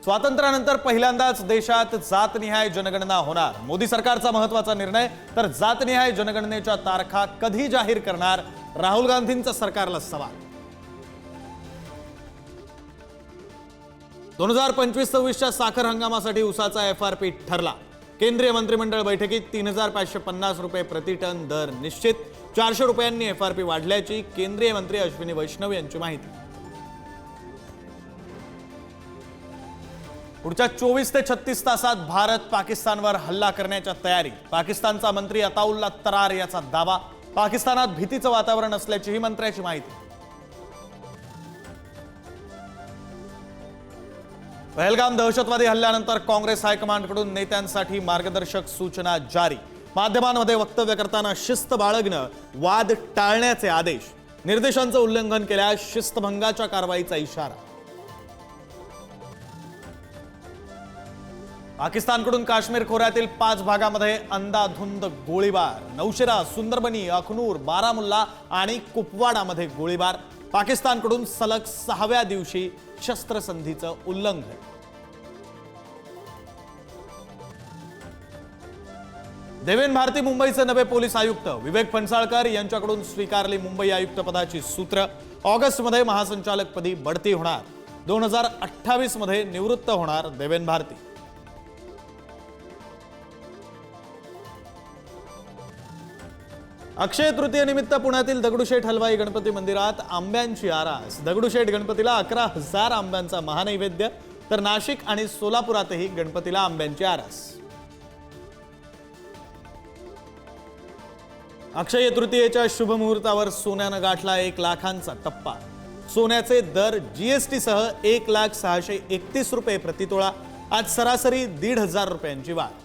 स्वातंत्र्यानंतर पहिल्यांदाच देशात जातनिहाय जनगणना होणार। मोदी सरकारचा महत्त्वाचा निर्णय। तर जातनिहाय जनगणनेच्या तारखा कधी जाहीर करणार? राहुल गांधींचा सरकारला सवाल। 2025-26च्या साखर हंगामासाठी ऊसाचा एफआरपी ठरला। केंद्रीय मंत्रिमंडळ बैठकीत 3550 रुपये प्रति टन दर निश्चित। 400 रुपयांनी एफआरपी वाढल्याची केंद्रीय मंत्री अश्विनी वैष्णव यांची माहिती। पुढच्या 24 ते 36 तासात भारत पाकिस्तानवर हल्ला करण्याच्या तयारी। पाकिस्तानचा मंत्री अताउल्ला तरार याचा दावा। पाकिस्तानात भीतीचं वातावरण असल्याचीही मंत्र्याची माहिती। पहलगाम दहशतवादी हल्ल्यानंतर काँग्रेस हायकमांडकडून नेत्यांसाठी मार्गदर्शक सूचना जारी। माध्यमांमध्ये वक्तव्य करताना शिस्त बाळगणं, वाद टाळण्याचे आदेश। निर्देशांचं उल्लंघन केल्यास शिस्तभंगाच्या कारवाईचा इशारा। पाकिस्तानकडून काश्मीर खोऱ्यातील 5 भागामध्ये अंधाधुंद गोळीबार। नौशेरा, सुंदरबनी, अखनूर, बारामुल्ला आणि कुपवाडामध्ये गोळीबार। पाकिस्तानकडून सलग 6व्या दिवशी शस्त्रसंधीचं उल्लंघन। देवेन भारती मुंबईचे नवे पोलीस आयुक्त। विवेक फणसाळकर यांच्याकडून स्वीकारली मुंबई आयुक्त पदाची सूत्र। ऑगस्टमध्ये महासंचालकपदी बढती होणार। 2028 मध्ये निवृत्त होणार देवेन भारती। अक्षय तृतीयेनिमित्त पुण्यातील दगडूशेठ हलवाई गणपती मंदिरात आंब्यांची आरास। दगडूशेठ गणपतीला 11,000 आंब्यांचा महानैवेद्य। तर नाशिक आणि सोलापुरातही गणपतीला आंब्यांची आरास। अक्षय तृतीयेच्या शुभ मुहूर्तावर सोन्यानं गाठला 1 लाखांचा टप्पा। सोन्याचे दर जीएसटी सह 1,0631 रुपये प्रतितोळा। आज सरासरी 1,500 रुपयांची वाढ।